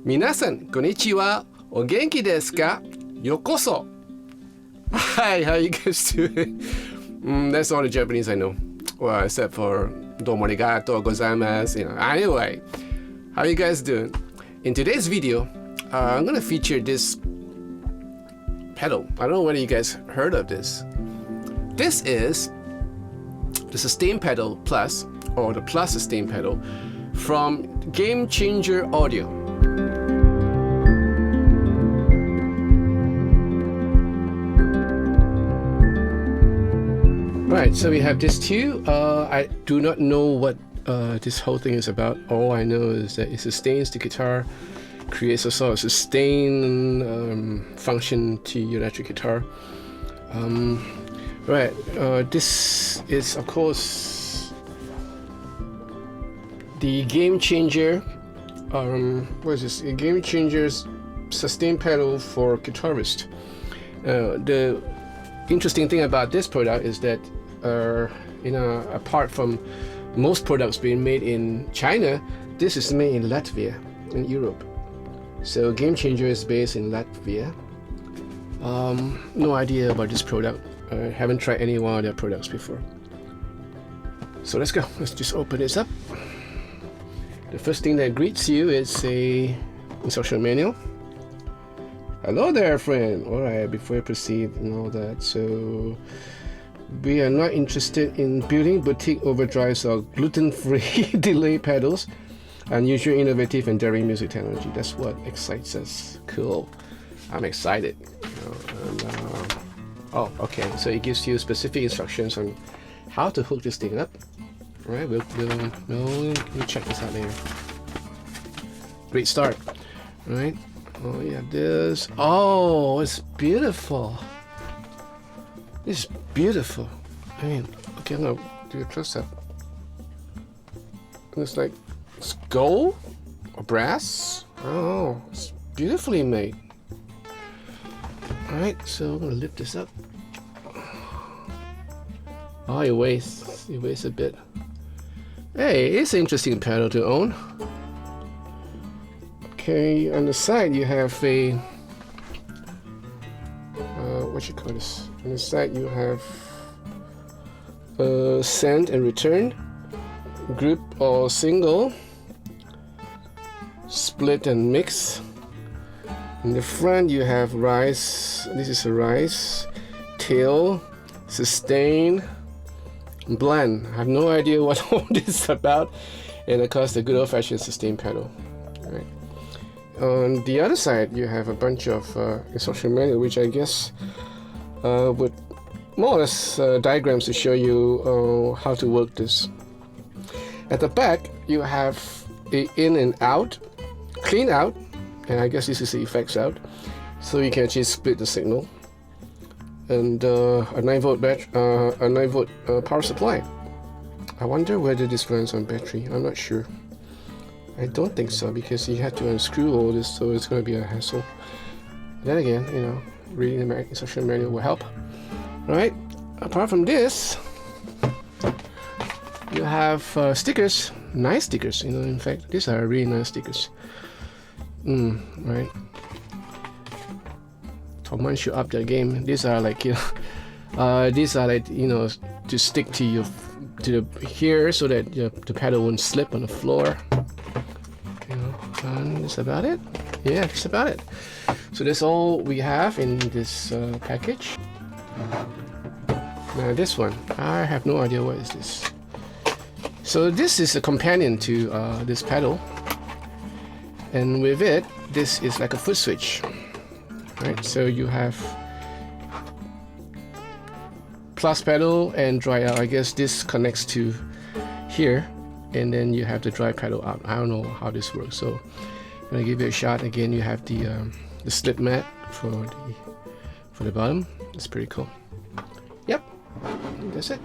Minasan, konnichiwa, o genki desu ka? Yokoso. Hi, how you guys doing? That's all the Japanese I know. Well, except for domo arigato gozaimasu, Anyway, how you guys doing? In today's video, I'm gonna feature this pedal. I don't know whether you guys heard of this. This is the sustain pedal plus, or the plus sustain pedal from GameChangerAudio. Right, so we have this two. I do not know what this whole thing is about. All I know is that it sustains the guitar, creates a sort of sustain function to your electric guitar. Right, this is of course the Gamechanger. What is this? A Gamechanger's sustain pedal for guitarist. The interesting thing about this product is that, apart from most products being made in China, this is made in Latvia, in Europe. So Gamechanger is based in Latvia. No idea about this product. I haven't tried any one of their products before. So let's go. Let's just open this up. The first thing that greets you is a instruction manual. Hello there, friend. Alright, before I proceed and all that, so we are not interested in building boutique overdrives or gluten-free delay pedals. Unusual, innovative, and daring music technology. That's what excites us. Cool. I'm excited. Oh, okay. So it gives you specific instructions on how to hook this thing up. All right, we'll check this out later. Great start. All right. Oh yeah, this. Oh, it's beautiful. It's beautiful. I mean, okay, I'm gonna do a close up. It's like it's gold or brass. Oh, it's beautifully made. All right, so I'm gonna lift this up. Oh, it weighs a bit. Hey, it's an interesting pedal to own. Okay, on the side you have a what you call this? On the side you have send and return, group or single, split and mix. In the front you have rise. This is a rise, tail, sustain, blend. I have no idea what all this is about, and of course the good old-fashioned sustain pedal. All right. On the other side, you have a bunch of instruction manual, which I guess would more or less diagrams to show you how to work this. At the back, you have a in and out, clean out, and I guess this is the effects out, so you can actually split the signal, and a 9-volt power supply. I wonder whether this runs on battery. I'm not sure. I don't think so, because you have to unscrew all this, so it's going to be a hassle. Then again, reading the instruction manual will help. Right? Apart from this, you have stickers, nice stickers. In fact, these are really nice stickers. Right. Comanche up the game. These are like to stick to here so that the pedal won't slip on the floor. And that's about it. Yeah, that's about it. So that's all we have in this package. Now this one, I have no idea what is this. So this is a companion to this pedal, and with it, this is like a foot switch. Right, so you have plus pedal and dry out. I guess this connects to here, and then you have the dry pedal out. I don't know how this works, so I'm gonna give it a shot. Again, you have the slip mat for the bottom. It's pretty cool. Yep, that's it.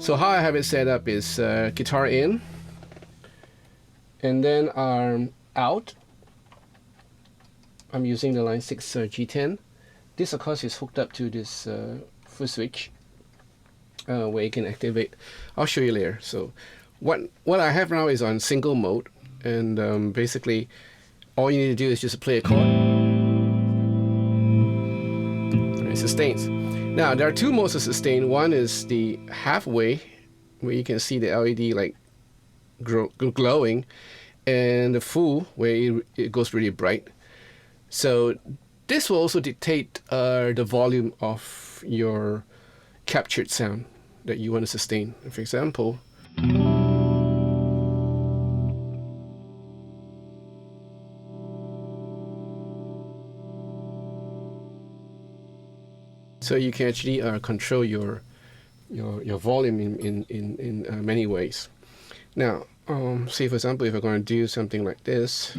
So how I have it set up is guitar in, and then arm out. I'm using the line 6 G10. This of course is hooked up to this foot switch where you can activate. I'll show you later. So what I have now is on single mode, and basically all you need to do is just play a chord and it sustains. Now there are two modes of sustain. One is the halfway, where you can see the LED like glowing, and the full, where it goes really bright. So this will also dictate the volume of your captured sound that you want to sustain. For example, so you can actually control your volume in many ways. Now, say for example, if we're going to do something like this.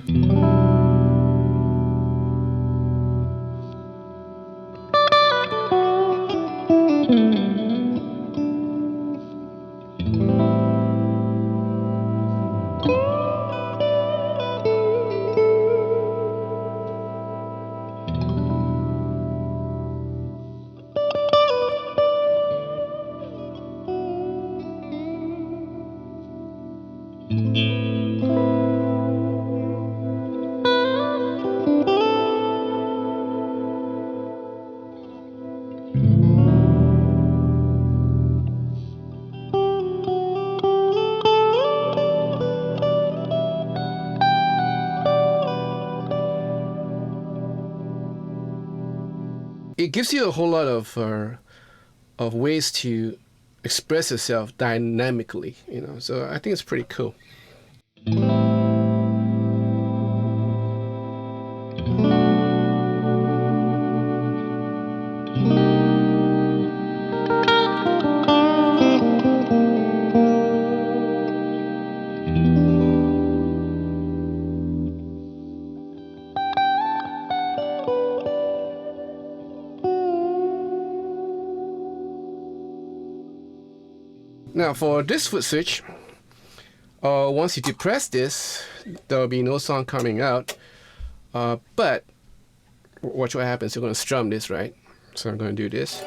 It gives you a whole lot of ways to express yourself dynamically, you know. So I think it's pretty cool. Now for this foot switch, once you depress this, there will be no sound coming out. But watch what happens. You're going to strum this, right? So I'm going to do this.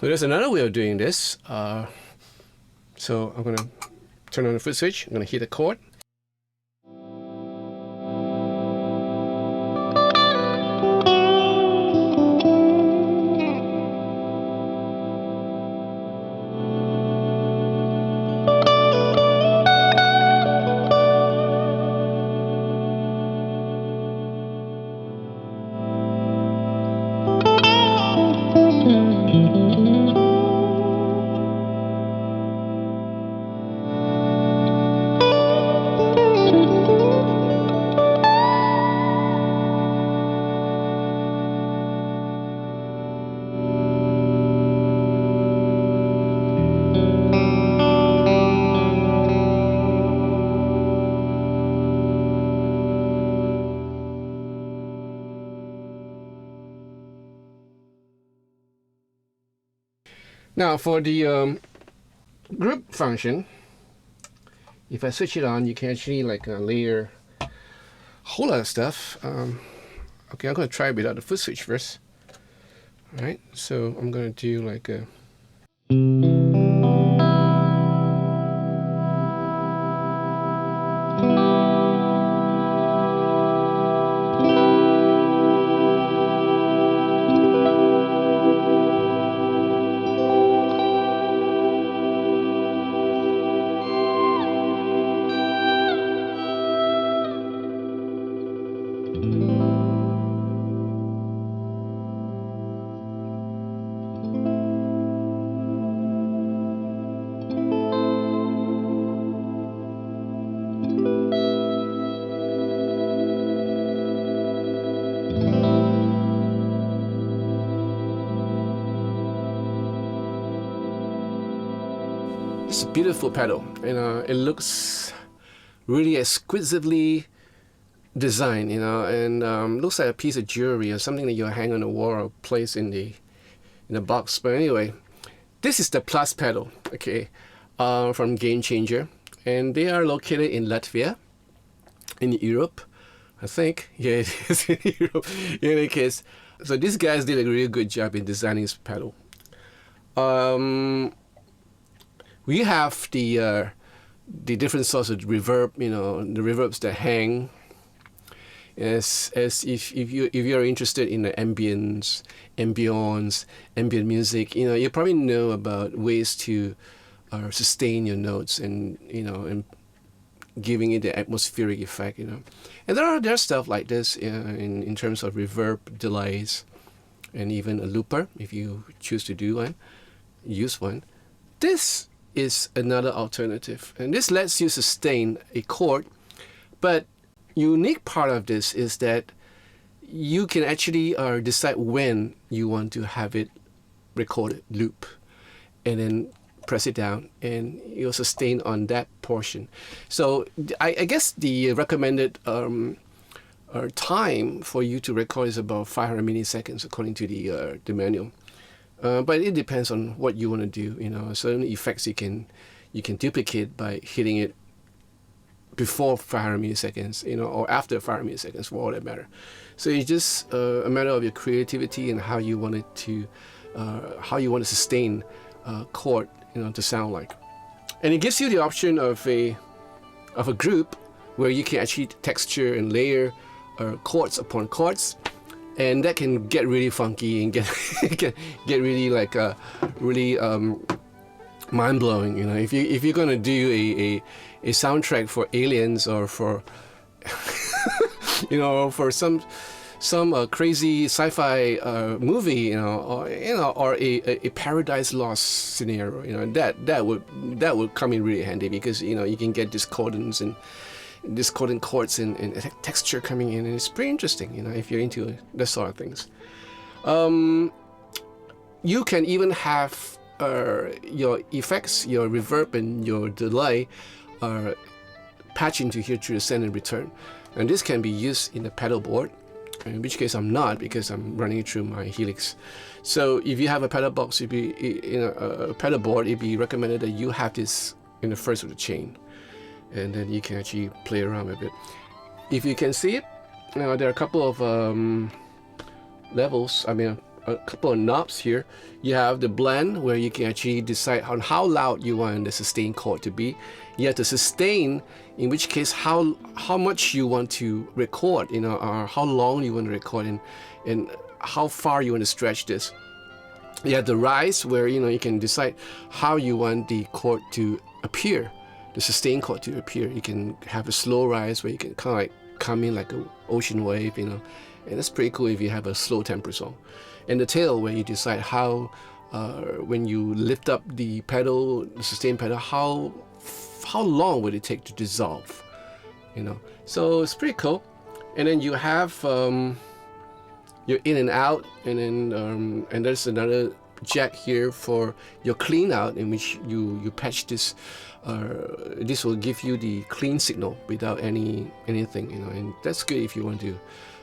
So there's another way of doing this. So I'm going to turn on the foot switch. I'm going to hit a chord. Now for the group function, if I switch it on, you can actually like layer a whole lot of stuff. Okay, I'm going to try without the foot switch first. All right, so I'm going to do like a It's a beautiful pedal. It looks really exquisitely designed, and looks like a piece of jewelry or something that you hang on the wall or place in the box. But anyway, this is the Plus pedal, okay, from Gamechanger, and they are located in Latvia, in Europe, I think. Yeah, it is in Europe. In any case, so these guys did a really good job in designing this pedal. We have the different sorts of reverb, the reverbs that hang. As if you're interested in the ambience, ambient music, you probably know about ways to sustain your notes and giving it the atmospheric effect, And there's stuff like this in terms of reverb, delays, and even a looper if you choose to use one. This is another alternative, and this lets you sustain a chord, but unique part of this is that you can actually decide when you want to have it recorded, loop, and then press it down, and you'll sustain on that portion. So I guess the recommended time for you to record is about 500 milliseconds according to the manual. But it depends on what you want to do. Certain effects you can duplicate by hitting it before 500 milliseconds, or after 500 milliseconds, for all that matter. So it's just a matter of your creativity and how you want it to, sustain a chord, to sound like. And it gives you the option of a group where you can actually texture and layer chords upon chords, and that can get really funky and get really mind blowing. If you're gonna do a soundtrack for Aliens or for for some crazy sci-fi movie, or a Paradise Lost scenario, that would come in really handy, because you can get discordant chords and texture coming in, and it's pretty interesting, if you're into that sort of things. You can even have your effects, your reverb, and your delay patch into here through the send and return, and this can be used in the pedal board, in which case I'm not, because I'm running it through my Helix. So if you have a pedal box, a pedal board, it'd be recommended that you have this in the first of the chain, and then you can actually play around with it. If you can see it, there are a couple of levels, a couple of knobs here. You have the blend, where you can actually decide on how loud you want the sustain chord to be. You have the sustain, in which case how much you want to record, or how long you want to record, and how far you want to stretch this. You have the rise, where you can decide how you want the chord to appear, the sustain chord to appear. You can have a slow rise where you can kind of like come in like an ocean wave, and that's pretty cool if you have a slow tempo song. And the tail, where you decide how, when you lift up the pedal, the sustain pedal, how long would it take to dissolve, So it's pretty cool. And then you have your in and out, and then and there's another jack here for your clean out, in which you patch this. This will give you the clean signal without anything, and that's good if you want to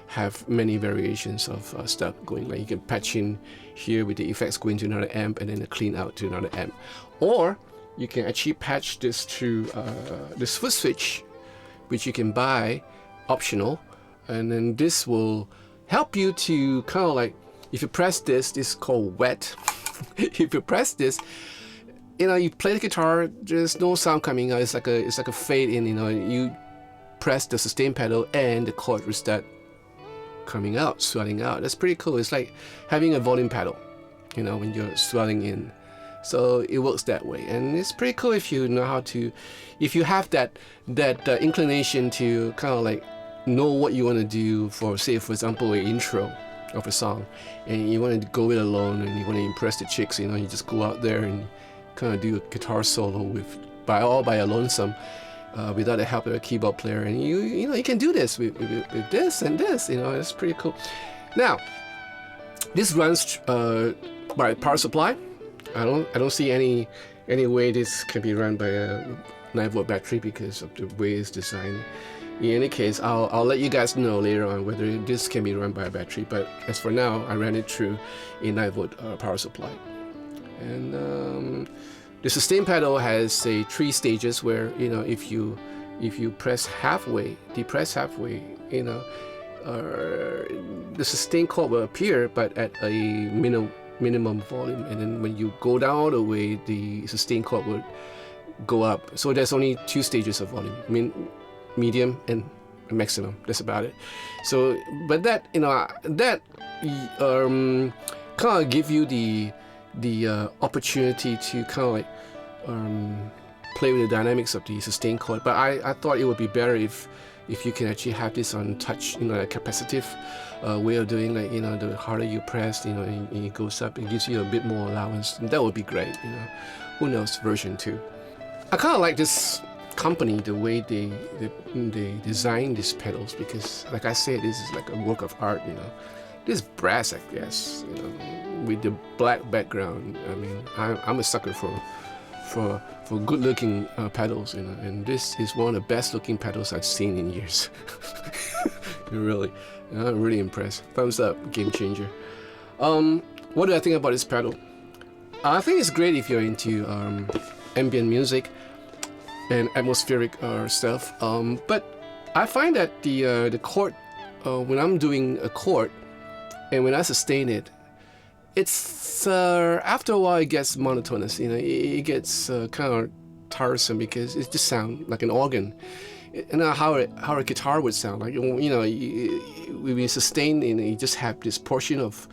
have many variations of stuff going. Like you can patch in here with the effects going to another amp, and then a clean out to another amp, or you can actually patch this to this foot switch, which you can buy optional, and then this will help you to kind of like, if you press this is called wet. If you press this, you play the guitar, there's no sound coming out. It's like a fade in. You press the sustain pedal, and the chord will start coming out, swelling out. That's pretty cool. It's like having a volume pedal, when you're swelling in. So it works that way, and it's pretty cool if you know how to, if you have that inclination to kind of like know what you want to do for, say, for example, an intro of a song, and you want to go it alone, and you want to impress the chicks. You just go out there and kind of do a guitar solo by your lonesome, without the help of a keyboard player, and you can do this with this and this. It's pretty cool. Now, this runs by power supply. I don't see any Anyway, this can be run by a 9-volt battery because of the way it's designed. In any case, I'll let you guys know later on whether this can be run by a battery, but as for now, I ran it through a 9-volt power supply. And the sustain pedal has 3 stages where, you know, if you press halfway, depress halfway, you know, the sustain chord will appear, but at a minimum volume, and then when you go down all the way, the sustain chord will go up. So there's only 2 stages of volume. I mean, medium and maximum. That's about it. So, but that, you know, that kind of give you the opportunity to kind of like play with the dynamics of the sustain chord. But I thought it would be better if you can actually have this on touch, you know, a capacitive way of doing, like, you know, the harder you press, you know, and it goes up, it gives you a bit more allowance. And that would be great, you know. Who knows, version 2. I kind of like this company, the way they design these pedals, because like I said, this is like a work of art, you know. This brass, I guess, you know, with the black background. I mean, I'm a sucker for good-looking pedals, you know, and this is one of the best-looking pedals I've seen in years. Really, I'm really impressed. Thumbs up, Gamechanger. What do I think about this pedal? I think it's great if you're into ambient music and atmospheric stuff. But I find that the chord, when I'm doing a chord and when I sustain it, it's after a while it gets monotonous. You know, it gets kind of tiresome because it just sounds like an organ. And how a guitar would sound like. You know, when you sustain, and you just have this portion of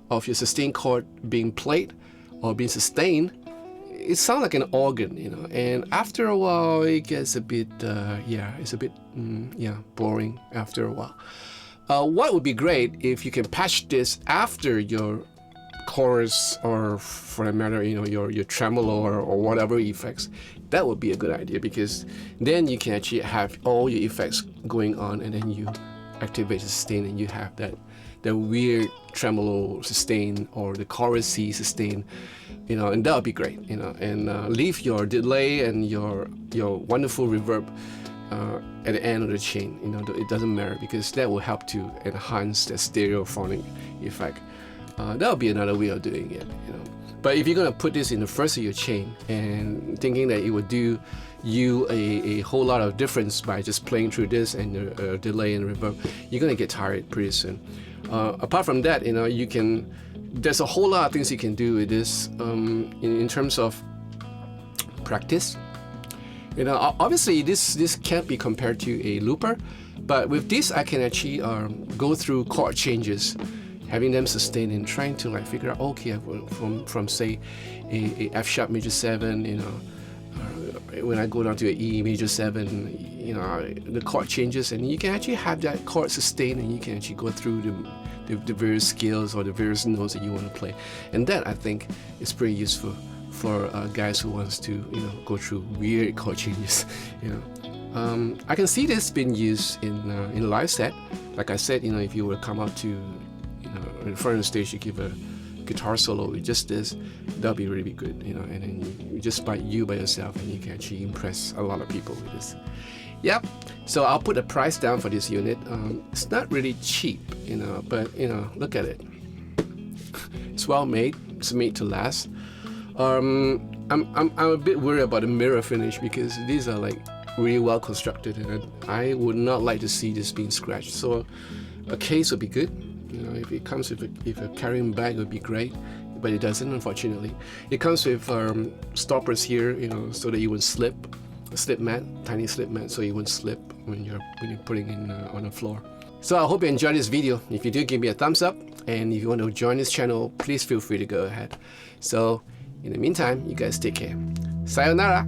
your sustain chord being played or being sustained. It sounds like an organ, you know, and after a while it gets a bit, it's a bit, boring after a while. What would be great if you can patch this after your chorus, or for that matter, you know, your tremolo or whatever effects. That would be a good idea, because then you can actually have all your effects going on, and then you activate the sustain, and you have that weird tremolo sustain or the chorus C sustain, you know, and that would be great, you know, and leave your delay and your wonderful reverb at the end of the chain, you know, it doesn't matter, because that will help to enhance the stereophonic effect. That would be another way of doing it, you know. But if you're gonna put this in the first of your chain and thinking that it would do you a whole lot of difference by just playing through this and the delay and reverb, you're gonna get tired pretty soon. Apart from that, you know, there's a whole lot of things you can do with this in terms of practice. You know, obviously this can't be compared to a looper, but with this I can actually go through chord changes, having them sustain and trying to like figure out, okay, from say a F sharp major 7, you know, when I go down to an E major 7, you know, the chord changes, and you can actually have that chord sustain, and you can actually go through the various scales or the various notes that you want to play, and that I think is pretty useful for guys who wants to, you know, go through weird chord changes, you know. I can see this being used in a live set. Like I said, you know, if you were to come out to, you know, in front of the stage, you give a guitar solo with just this, that'll be really good, you know, and then you just by yourself, and you can actually impress a lot of people with this. Yep. So I'll put a price down for this unit. It's not really cheap, you know, but you know, look at it. It's well made. It's made to last. I'm a bit worried about the mirror finish, because these are like really well constructed, and I would not like to see this being scratched. So a case would be good. You know, if it comes with a carrying bag, would be great, but it doesn't, unfortunately. It comes with stoppers here, you know, so that you wouldn't slip. A slip mat, tiny slip mat, so you wouldn't slip when you're putting it on the floor. So I hope you enjoyed this video. If you do, give me a thumbs up, and if you want to join this channel, please feel free to go ahead. So in the meantime, you guys take care. Sayonara.